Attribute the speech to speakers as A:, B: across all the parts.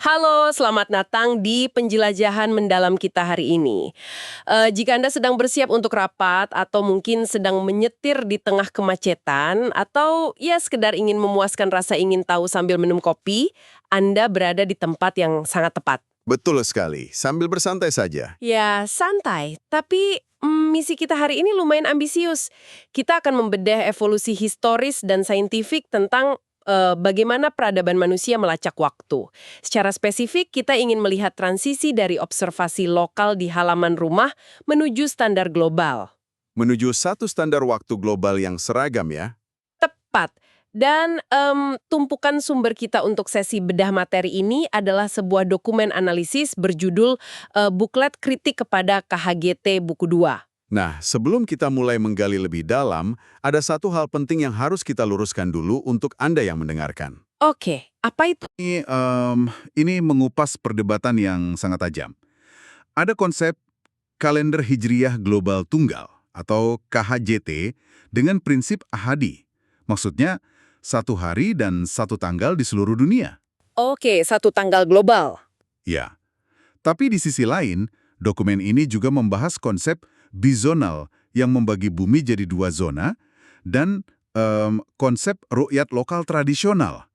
A: Halo, selamat datang di penjelajahan mendalam kita hari ini. Jika Anda sedang bersiap untuk rapat atau mungkin sedang menyetir di tengah kemacetan atau ya sekedar ingin memuaskan rasa ingin tahu sambil minum kopi, Anda berada di tempat yang sangat tepat.
B: Betul sekali, sambil bersantai saja.
A: Ya, santai, tapi misi kita hari ini lumayan ambisius. Kita akan membedah evolusi historis dan saintifik tentang bagaimana peradaban manusia melacak waktu. Secara spesifik, kita ingin melihat transisi dari observasi lokal di halaman rumah menuju standar global.
B: Menuju satu standar waktu global yang seragam ya.
A: Tepat. Dan tumpukan sumber kita untuk sesi bedah materi ini adalah sebuah dokumen analisis berjudul Buklet Kritik kepada KHGT Buku 2.
B: Nah, sebelum kita mulai menggali lebih dalam, ada satu hal penting yang harus kita luruskan dulu untuk Anda yang mendengarkan.
A: Oke, apa itu?
C: Ini mengupas perdebatan yang sangat tajam. Ada konsep kalender hijriyah global tunggal atau KHJT dengan prinsip ahadi. Maksudnya, satu hari dan satu tanggal di seluruh dunia.
A: Oke, satu tanggal global.
C: Ya, tapi di sisi lain, dokumen ini juga membahas konsep bizonal yang membagi bumi jadi dua zona dan konsep ru'yat lokal tradisional.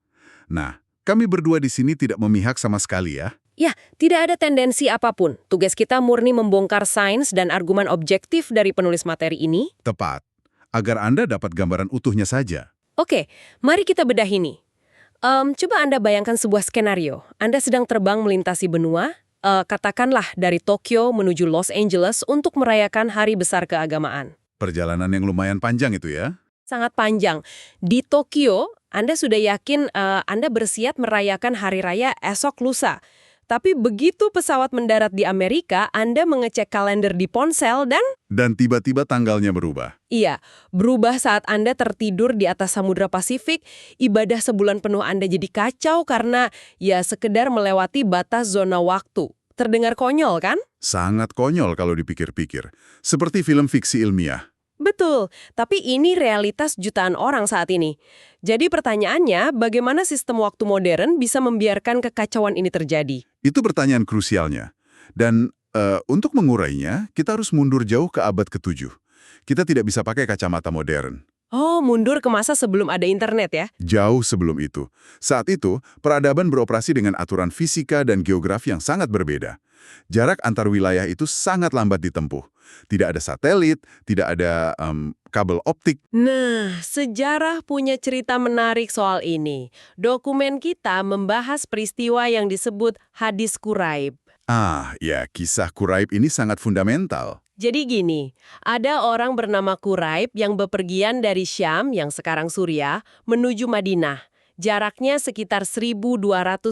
C: Nah, kami berdua di sini tidak memihak sama sekali ya.
A: Ya, tidak ada tendensi apapun. Tugas kita murni membongkar sains dan argumen objektif dari penulis materi ini.
C: Tepat, agar Anda dapat gambaran utuhnya saja.
A: Oke, mari kita bedah ini. Coba Anda bayangkan sebuah skenario. Anda sedang terbang melintasi benua, katakanlah dari Tokyo menuju Los Angeles untuk merayakan Hari Besar Keagamaan.
C: Perjalanan yang lumayan panjang itu ya.
A: Sangat panjang. Di Tokyo, Anda sudah yakin Anda bersiap merayakan Hari Raya esok lusa. Tapi begitu pesawat mendarat di Amerika, Anda mengecek kalender di ponsel
C: Dan tiba-tiba tanggalnya berubah.
A: iya, berubah saat Anda tertidur di atas Samudra Pasifik, ibadah sebulan penuh Anda jadi kacau karena ya sekedar melewati batas zona waktu. Terdengar konyol kan?
C: Sangat konyol kalau dipikir-pikir. Seperti film fiksi ilmiah.
A: Betul, tapi ini realitas jutaan orang saat ini. Jadi pertanyaannya, bagaimana sistem waktu modern bisa membiarkan kekacauan ini terjadi?
C: Itu pertanyaan krusialnya. Dan untuk mengurainya, kita harus mundur jauh ke abad ke-7. Kita tidak bisa pakai kacamata modern.
A: Oh, mundur ke masa sebelum ada internet ya?
C: Jauh sebelum itu. Saat itu, peradaban beroperasi dengan aturan fisika dan geografi yang sangat berbeda. Jarak antar wilayah itu sangat lambat ditempuh. Tidak ada satelit, tidak ada kabel optik.
A: Nah, sejarah punya cerita menarik soal ini. Dokumen kita membahas peristiwa yang disebut Hadis Quraib.
C: Ya, kisah Quraib ini sangat fundamental.
A: Jadi gini, ada orang bernama Quraib yang bepergian dari Syam, yang sekarang Suriah, menuju Madinah. Jaraknya sekitar 1.200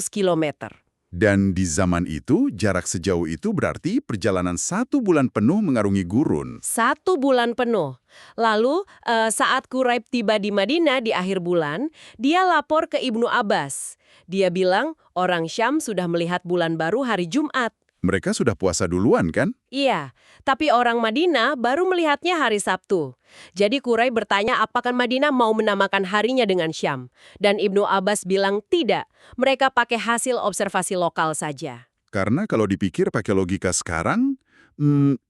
A: kilometer.
C: Dan di zaman itu, jarak sejauh itu berarti perjalanan 1 bulan penuh mengarungi gurun.
A: 1 bulan penuh. Lalu, saat Quraib tiba di Madinah di akhir bulan, dia lapor ke Ibnu Abbas. Dia bilang, orang Syam sudah melihat bulan baru hari Jumat.
C: Mereka sudah puasa duluan, kan?
A: Iya, tapi orang Madinah baru melihatnya hari Sabtu. Jadi Quraib bertanya apakah Madinah mau menamakan harinya dengan Syam. Dan Ibnu Abbas bilang tidak, mereka pakai hasil observasi lokal saja.
C: Karena kalau dipikir pakai logika sekarang,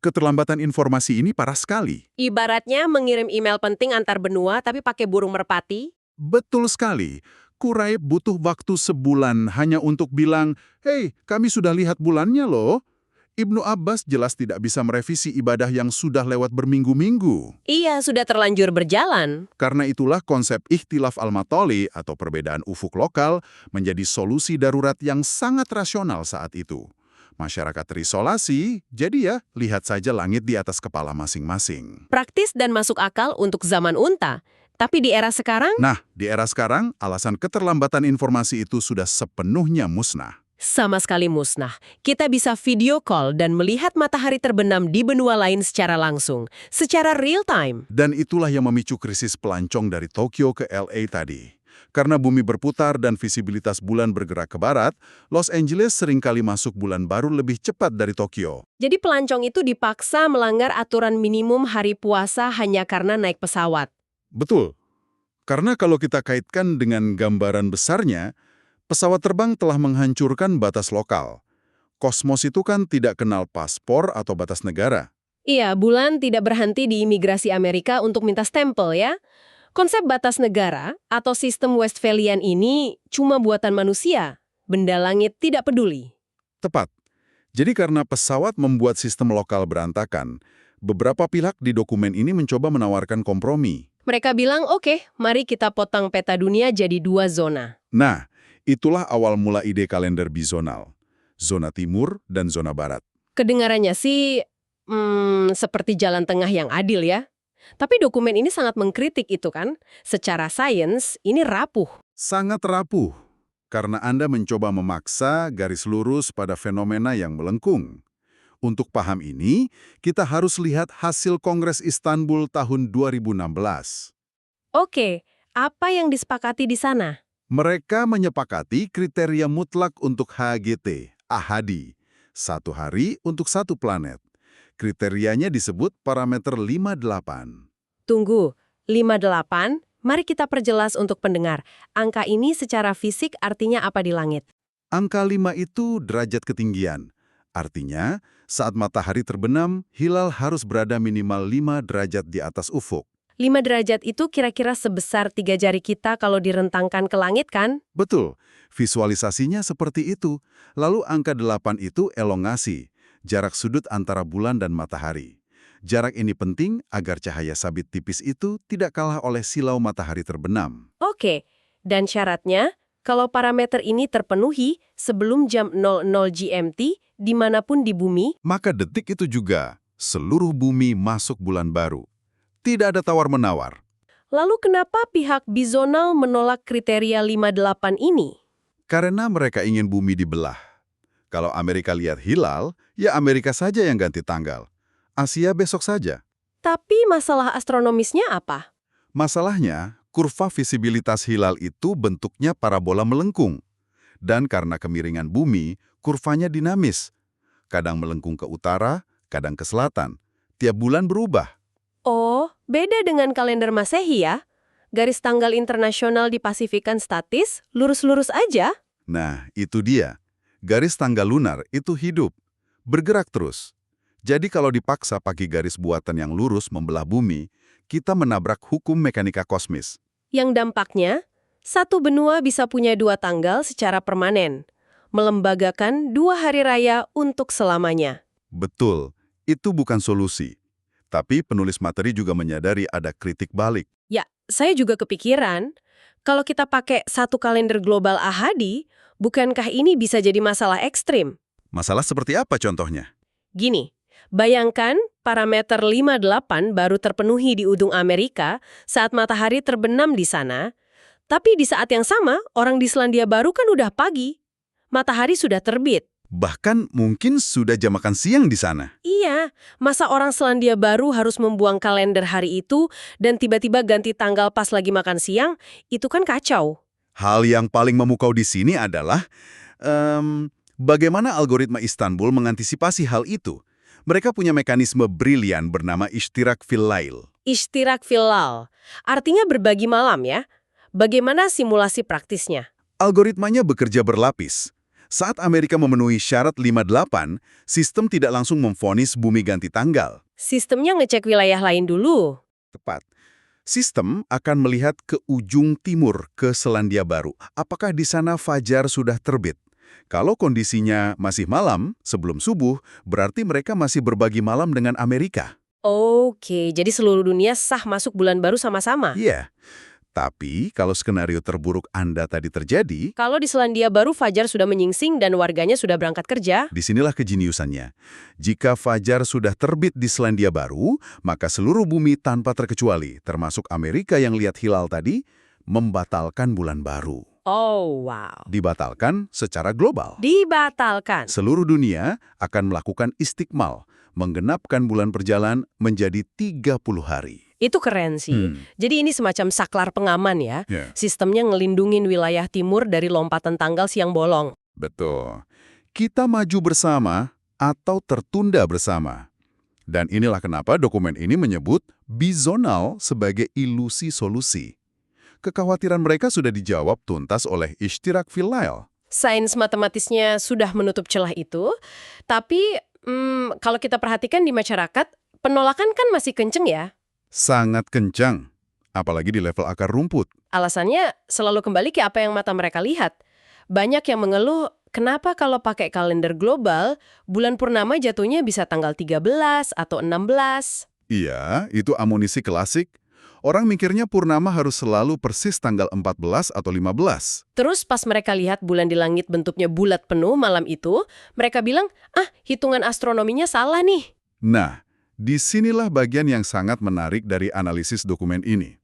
C: keterlambatan informasi ini parah sekali.
A: Ibaratnya mengirim email penting antar benua tapi pakai burung merpati.
C: Betul sekali. Quraib butuh waktu sebulan hanya untuk bilang, "Hei, kami sudah lihat bulannya loh." Ibnu Abbas jelas tidak bisa merevisi ibadah yang sudah lewat berminggu-minggu.
A: Iya, sudah terlanjur berjalan.
C: Karena itulah konsep ikhtilaf al-matoli atau perbedaan ufuk lokal menjadi solusi darurat yang sangat rasional saat itu. Masyarakat terisolasi, jadi ya, lihat saja langit di atas kepala masing-masing.
A: Praktis dan masuk akal untuk zaman unta. Tapi di era sekarang,
C: Nah, di era sekarang, alasan keterlambatan informasi itu sudah sepenuhnya musnah.
A: sama sekali musnah. Kita bisa video call dan melihat matahari terbenam di benua lain secara langsung, secara real time.
C: Dan itulah yang memicu krisis pelancong dari Tokyo ke LA tadi. Karena bumi berputar dan visibilitas bulan bergerak ke barat, Los Angeles seringkali masuk bulan baru lebih cepat dari Tokyo.
A: Jadi pelancong itu dipaksa melanggar aturan minimum hari puasa hanya karena naik pesawat.
C: Betul. Karena kalau kita kaitkan dengan gambaran besarnya, Pesawat terbang telah menghancurkan batas lokal. Kosmos itu kan tidak kenal paspor atau batas negara.
A: Iya, bulan tidak berhenti di imigrasi Amerika untuk minta stempel ya. Konsep batas negara atau sistem Westphalian ini cuma buatan manusia. Benda langit tidak peduli.
C: Tepat. Jadi karena pesawat membuat sistem lokal berantakan, beberapa pihak di dokumen ini mencoba menawarkan kompromi.
A: Mereka bilang, oke, mari kita potong peta dunia jadi 2 zona.
C: Nah, itulah awal mula ide kalender bizonal. Zona timur dan zona barat.
A: Kedengarannya sih seperti jalan tengah yang adil ya. Tapi dokumen ini sangat mengkritik itu kan. Secara sains, ini rapuh.
C: Sangat rapuh, karena Anda mencoba memaksa garis lurus pada fenomena yang melengkung. Untuk paham ini, kita harus lihat hasil Kongres Istanbul tahun 2016.
A: Oke, apa yang disepakati di sana?
C: Mereka menyepakati kriteria mutlak untuk HGT, ahadi, 1 hari untuk 1 planet. Kriterianya disebut parameter 58.
A: Tunggu, 58? Mari kita perjelas untuk pendengar. Angka ini secara fisik artinya apa di langit?
C: Angka 5 itu derajat ketinggian. Artinya, saat matahari terbenam, hilal harus berada minimal 5 derajat di atas ufuk.
A: 5 derajat itu kira-kira sebesar 3 jari kita kalau direntangkan ke langit kan?
C: Betul, visualisasinya seperti itu. Lalu angka 8 itu elongasi, jarak sudut antara bulan dan matahari. Jarak ini penting agar cahaya sabit tipis itu tidak kalah oleh silau matahari terbenam.
A: Oke, dan syaratnya, kalau parameter ini terpenuhi sebelum jam 00 GMT, dimanapun di bumi,
C: Maka detik itu juga, seluruh bumi masuk bulan baru. Tidak ada tawar-menawar.
A: lalu kenapa pihak bizonal menolak kriteria 58 ini?
C: Karena mereka ingin bumi dibelah. Kalau Amerika lihat hilal, ya Amerika saja yang ganti tanggal. Asia besok saja.
A: Tapi masalah astronomisnya apa?
C: Masalahnya, kurva visibilitas hilal itu bentuknya parabola melengkung. Dan karena kemiringan bumi, kurvanya dinamis. Kadang melengkung ke utara, kadang ke selatan. Tiap bulan berubah.
A: Oh, beda dengan kalender Masehi ya? Garis tanggal internasional dipastikan statis, lurus-lurus aja?
C: Nah, itu dia. Garis tanggal lunar itu hidup, bergerak terus. Jadi kalau dipaksa pakai garis buatan yang lurus membelah bumi, kita menabrak hukum mekanika kosmis.
A: Yang dampaknya, satu benua bisa punya 2 tanggal secara permanen, melembagakan 2 hari raya untuk selamanya.
C: Betul, itu bukan solusi. Tapi penulis materi juga menyadari ada kritik balik.
A: Ya, saya juga kepikiran, kalau kita pakai satu kalender global ahadi, bukankah ini bisa jadi masalah ekstrim?
C: Masalah seperti apa contohnya?
A: Gini, bayangkan parameter 58 baru terpenuhi di ujung Amerika saat matahari terbenam di sana, tapi di saat yang sama, orang di Selandia Baru kan udah pagi. Matahari sudah terbit.
C: Bahkan mungkin sudah jam makan siang di sana.
A: Iya, masa orang Selandia Baru harus membuang kalender hari itu dan tiba-tiba ganti tanggal pas lagi makan siang? Itu kan kacau.
C: Hal yang paling memukau di sini adalah bagaimana algoritma Istanbul mengantisipasi hal itu. Mereka punya mekanisme brilian bernama ishtirak fil lail.
A: Ishtirak filal, artinya berbagi malam ya. Bagaimana simulasi praktisnya?
C: Algoritmanya bekerja berlapis. Saat Amerika memenuhi syarat 58, sistem tidak langsung memvonis bumi ganti tanggal.
A: Sistemnya ngecek wilayah lain dulu.
C: Tepat. Sistem akan melihat ke ujung timur, ke Selandia Baru. Apakah di sana fajar sudah terbit? Kalau kondisinya masih malam, sebelum subuh, berarti mereka masih berbagi malam dengan Amerika.
A: Oke, jadi seluruh dunia sah masuk bulan baru sama-sama.
C: Iya. Tapi, kalau skenario terburuk Anda tadi terjadi,
A: Kalau di Selandia Baru fajar sudah menyingsing dan warganya sudah berangkat kerja,
C: disinilah kejeniusannya. Jika fajar sudah terbit di Selandia Baru, maka seluruh bumi tanpa terkecuali, termasuk Amerika yang lihat hilal tadi, membatalkan bulan baru.
A: oh wow,
C: Dibatalkan secara global.
A: dibatalkan.
C: Seluruh dunia akan melakukan istiqmal, menggenapkan bulan perjalanan menjadi 30 hari.
A: Itu keren sih. Jadi ini semacam saklar pengaman ya.
C: Ya,
A: Sistemnya ngelindungin wilayah timur dari lompatan tanggal siang bolong.
C: betul. Kita maju bersama atau tertunda bersama. Dan inilah kenapa dokumen ini menyebut bizonal sebagai ilusi solusi. kekhawatiran mereka sudah dijawab tuntas oleh Ishtirak fil Lail.
A: Sains matematisnya sudah menutup celah itu, tapi kalau kita perhatikan di masyarakat, penolakan kan masih kenceng ya.
C: Sangat kencang, apalagi di level akar rumput.
A: Alasannya selalu kembali ke apa yang mata mereka lihat. Banyak yang mengeluh, kenapa kalau pakai kalender global, bulan purnama jatuhnya bisa tanggal 13 atau 16?
C: Iya, itu amunisi klasik. Orang mikirnya purnama harus selalu persis tanggal 14 atau 15.
A: Terus pas mereka lihat bulan di langit bentuknya bulat penuh malam itu, mereka bilang, hitungan astronominya salah nih.
C: Nah, disinilah bagian yang sangat menarik dari analisis dokumen ini.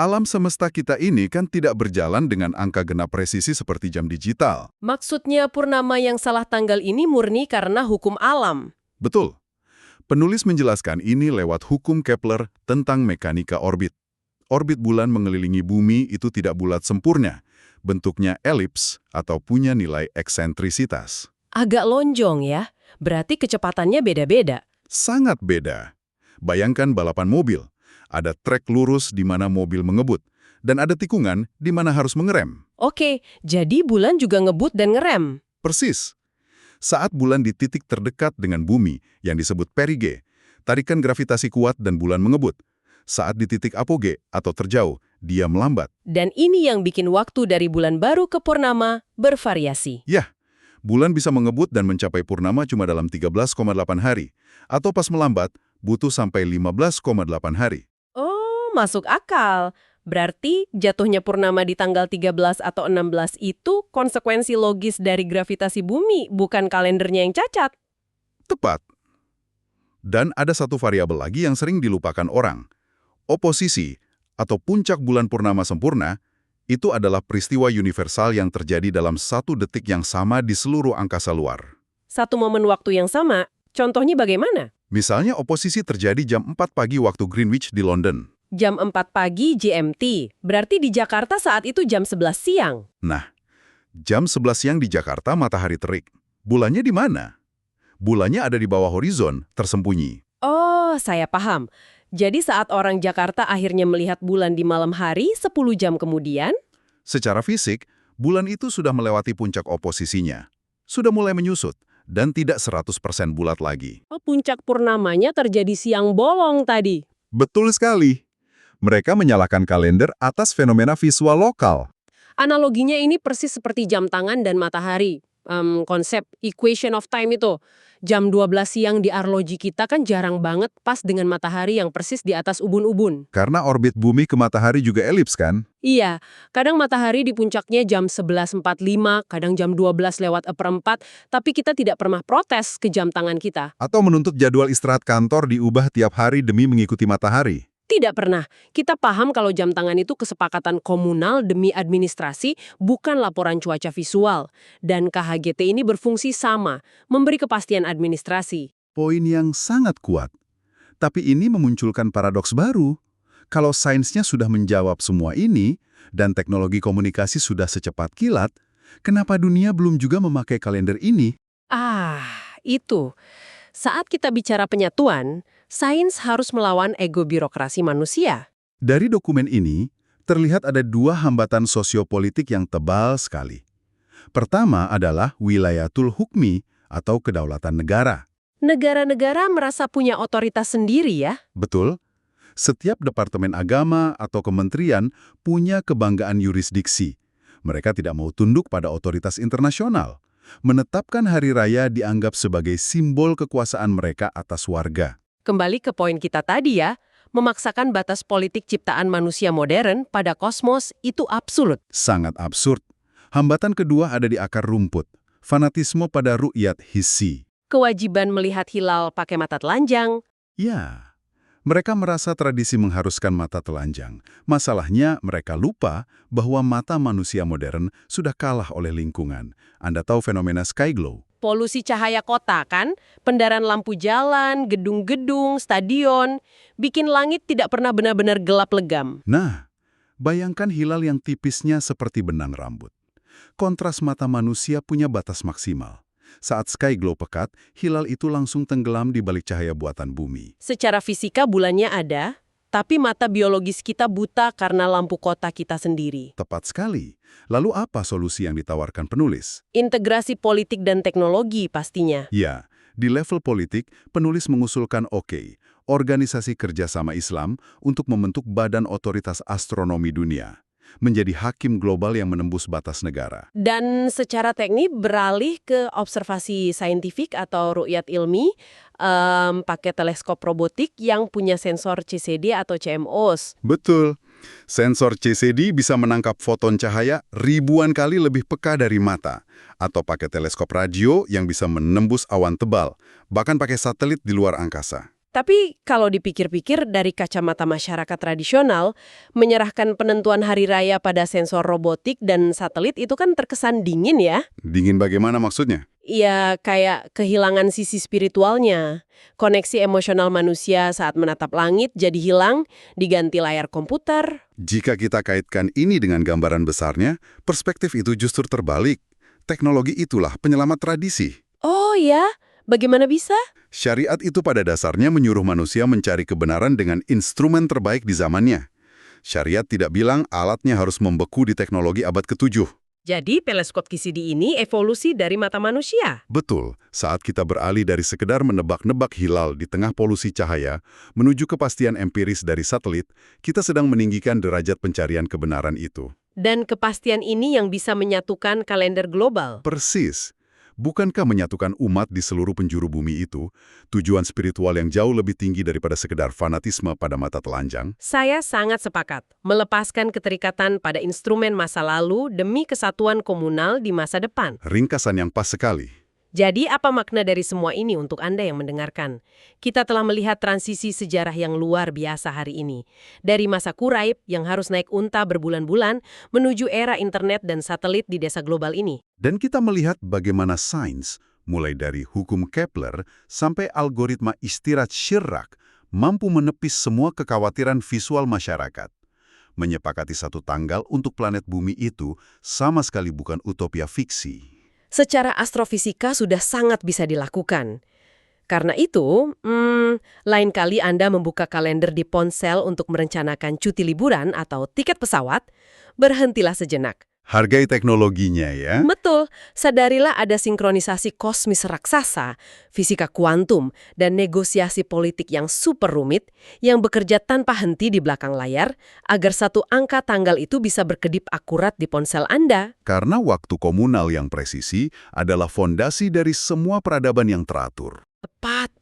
C: Alam semesta kita ini kan tidak berjalan dengan angka genap presisi seperti jam digital.
A: Maksudnya purnama yang salah tanggal ini murni karena hukum alam.
C: Betul. Penulis menjelaskan ini lewat hukum Kepler tentang mekanika orbit. Orbit bulan mengelilingi bumi itu tidak bulat sempurna. Bentuknya elips atau punya nilai eksentrisitas.
A: Agak lonjong ya, berarti kecepatannya beda-beda.
C: Sangat beda. Bayangkan balapan mobil. Ada trek lurus di mana mobil mengebut, dan ada tikungan di mana harus mengerem.
A: Oke, jadi bulan juga ngebut dan ngerem.
C: Persis. Saat bulan di titik terdekat dengan bumi, yang disebut perigee, tarikan gravitasi kuat dan bulan mengebut. Saat di titik apoge atau terjauh, dia melambat.
A: Dan ini yang bikin waktu dari bulan baru ke purnama bervariasi.
C: Yah, bulan bisa mengebut dan mencapai purnama cuma dalam 13,8 hari, atau pas melambat, butuh sampai 15,8 hari.
A: Oh, masuk akal. Berarti jatuhnya purnama di tanggal 13 atau 16 itu konsekuensi logis dari gravitasi bumi, bukan kalendernya yang cacat.
C: Tepat. Dan ada satu variabel lagi yang sering dilupakan orang. Oposisi, atau puncak bulan purnama sempurna, itu adalah peristiwa universal yang terjadi dalam satu detik yang sama di seluruh angkasa luar.
A: Satu momen waktu yang sama, contohnya bagaimana?
C: Misalnya oposisi terjadi jam 4 pagi waktu Greenwich di London.
A: Jam 4 pagi GMT, berarti di Jakarta saat itu jam 11 siang.
C: Nah, jam 11 siang di Jakarta matahari terik. Bulannya di mana? Bulannya ada di bawah horizon, tersembunyi.
A: Oh, saya paham. Jadi saat orang Jakarta akhirnya melihat bulan di malam hari 10 jam kemudian,
C: Secara fisik, bulan itu sudah melewati puncak oposisinya. Sudah mulai menyusut, dan tidak 100% bulat lagi.
A: puncak purnamanya terjadi siang bolong tadi.
C: Betul sekali. Mereka menyalahkan kalender atas fenomena visual lokal.
A: Analoginya ini persis seperti jam tangan dan matahari. Konsep equation of time itu. Jam 12 siang di arloji kita kan jarang banget pas dengan matahari yang persis di atas ubun-ubun.
C: Karena orbit bumi ke matahari juga elips kan?
A: Iya, kadang matahari di puncaknya jam 11.45, kadang jam 12:04, tapi kita tidak pernah protes ke jam tangan kita.
C: Atau menuntut jadwal istirahat kantor diubah tiap hari demi mengikuti matahari.
A: Tidak pernah. Kita paham kalau jam tangan itu kesepakatan komunal demi administrasi, bukan laporan cuaca visual. Dan KHGT ini berfungsi sama, memberi kepastian administrasi.
C: Poin yang sangat kuat. Tapi ini memunculkan paradoks baru. Kalau sainsnya sudah menjawab semua ini, dan teknologi komunikasi sudah secepat kilat, kenapa dunia belum juga memakai kalender ini?
A: Itu. Saat kita bicara penyatuan, sains harus melawan ego birokrasi manusia.
C: Dari dokumen ini, terlihat ada dua hambatan sosiopolitik yang tebal sekali. Pertama adalah wilayatul hukmi atau kedaulatan negara.
A: Negara-negara merasa punya otoritas sendiri ya.
C: Betul. Setiap departemen agama atau kementerian punya kebanggaan yurisdiksi. Mereka tidak mau tunduk pada otoritas internasional. Menetapkan hari raya dianggap sebagai simbol kekuasaan mereka atas warga.
A: Kembali ke poin kita tadi ya, memaksakan batas politik ciptaan manusia modern pada kosmos itu absurd.
C: Sangat absurd. Hambatan kedua ada di akar rumput. Fanatisme pada ru'yat hissi.
A: Kewajiban melihat hilal pakai mata telanjang.
C: Ya, mereka merasa tradisi mengharuskan mata telanjang. Masalahnya, mereka lupa bahwa mata manusia modern sudah kalah oleh lingkungan. Anda tahu fenomena sky glow?
A: Polusi cahaya kota kan, pendaran lampu jalan, gedung-gedung, stadion, bikin langit tidak pernah benar-benar gelap legam.
C: Nah, bayangkan hilal yang tipisnya seperti benang rambut. Kontras mata manusia punya batas maksimal. Saat sky glow pekat, hilal itu langsung tenggelam di balik cahaya buatan bumi.
A: Secara fisika bulannya ada, tapi mata biologis kita buta karena lampu kota kita sendiri.
C: Tepat sekali. Lalu apa solusi yang ditawarkan penulis?
A: Integrasi politik dan teknologi pastinya.
C: Ya, di level politik, penulis mengusulkan Organisasi Kerjasama Islam untuk membentuk Badan Otoritas Astronomi Dunia, menjadi hakim global yang menembus batas negara.
A: Dan secara teknik beralih ke observasi saintifik atau ru'yat ilmi, pakai teleskop robotik yang punya sensor CCD atau CMOS.
C: Betul. Sensor CCD bisa menangkap foton cahaya ribuan kali lebih peka dari mata, atau pakai teleskop radio yang bisa menembus awan tebal, bahkan pakai satelit di luar angkasa.
A: Tapi kalau dipikir-pikir dari kacamata masyarakat tradisional, menyerahkan penentuan hari raya pada sensor robotik dan satelit itu kan terkesan dingin ya.
C: Dingin bagaimana maksudnya?
A: Ya, kayak kehilangan sisi spiritualnya. Koneksi emosional manusia saat menatap langit jadi hilang, diganti layar komputer.
C: Jika kita kaitkan ini dengan gambaran besarnya, perspektif itu justru terbalik. Teknologi itulah penyelamat tradisi.
A: Oh ya, bagaimana bisa?
C: Syariat itu pada dasarnya menyuruh manusia mencari kebenaran dengan instrumen terbaik di zamannya. Syariat tidak bilang alatnya harus membeku di teknologi abad ke-7.
A: Jadi teleskop CCD ini evolusi dari mata manusia.
C: Betul, saat kita beralih dari sekedar menebak-nebak hilal di tengah polusi cahaya, menuju kepastian empiris dari satelit, kita sedang meninggikan derajat pencarian kebenaran itu.
A: Dan kepastian ini yang bisa menyatukan kalender global.
C: Persis. Bukankah menyatukan umat di seluruh penjuru bumi itu tujuan spiritual yang jauh lebih tinggi daripada sekedar fanatisme pada mata telanjang?
A: Saya sangat sepakat. Melepaskan keterikatan pada instrumen masa lalu demi kesatuan komunal di masa depan.
C: Ringkasan yang pas sekali.
A: Jadi apa makna dari semua ini untuk Anda yang mendengarkan? Kita telah melihat transisi sejarah yang luar biasa hari ini. Dari masa Quraib yang harus naik unta berbulan-bulan menuju era internet dan satelit di desa global ini.
C: Dan kita melihat bagaimana sains, mulai dari hukum Kepler sampai algoritma istirahat Chirac, mampu menepis semua kekhawatiran visual masyarakat. Menyepakati satu tanggal untuk planet bumi itu sama sekali bukan utopia fiksi.
A: Secara astrofisika sudah sangat bisa dilakukan. Karena itu, lain kali Anda membuka kalender di ponsel untuk merencanakan cuti liburan atau tiket pesawat, berhentilah sejenak.
C: Hargai teknologinya ya.
A: Betul, sadarilah ada sinkronisasi kosmis raksasa, fisika kuantum, dan negosiasi politik yang super rumit yang bekerja tanpa henti di belakang layar agar satu angka tanggal itu bisa berkedip akurat di ponsel Anda.
C: Karena waktu komunal yang presisi adalah fondasi dari semua peradaban yang teratur.
A: Tepat.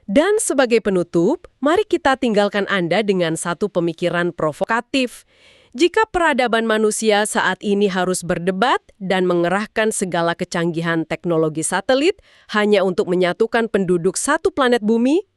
A: Dan sebagai penutup, mari kita tinggalkan Anda dengan satu pemikiran provokatif. Jika peradaban manusia saat ini harus berdebat dan mengerahkan segala kecanggihan teknologi satelit hanya untuk menyatukan penduduk satu planet bumi,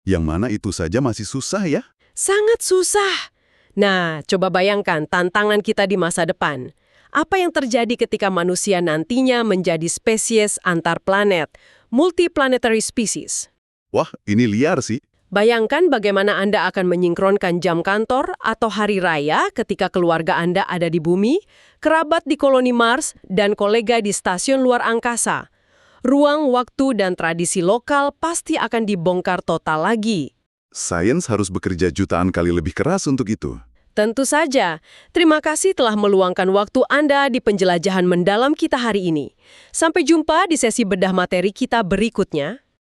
C: Yang mana itu saja masih susah ya?
A: sangat susah. Nah, coba bayangkan tantangan kita di masa depan. Apa yang terjadi ketika manusia nantinya menjadi spesies antar planet, multiplanetary species?
C: Wah, ini liar sih.
A: Bayangkan bagaimana Anda akan menyingkronkan jam kantor atau hari raya ketika keluarga Anda ada di bumi, kerabat di koloni Mars, dan kolega di stasiun luar angkasa. Ruang, waktu, dan tradisi lokal pasti akan dibongkar total lagi.
C: Sains harus bekerja jutaan kali lebih keras untuk itu.
A: Tentu saja. Terima kasih telah meluangkan waktu Anda di penjelajahan mendalam kita hari ini. Sampai jumpa di sesi bedah materi kita berikutnya.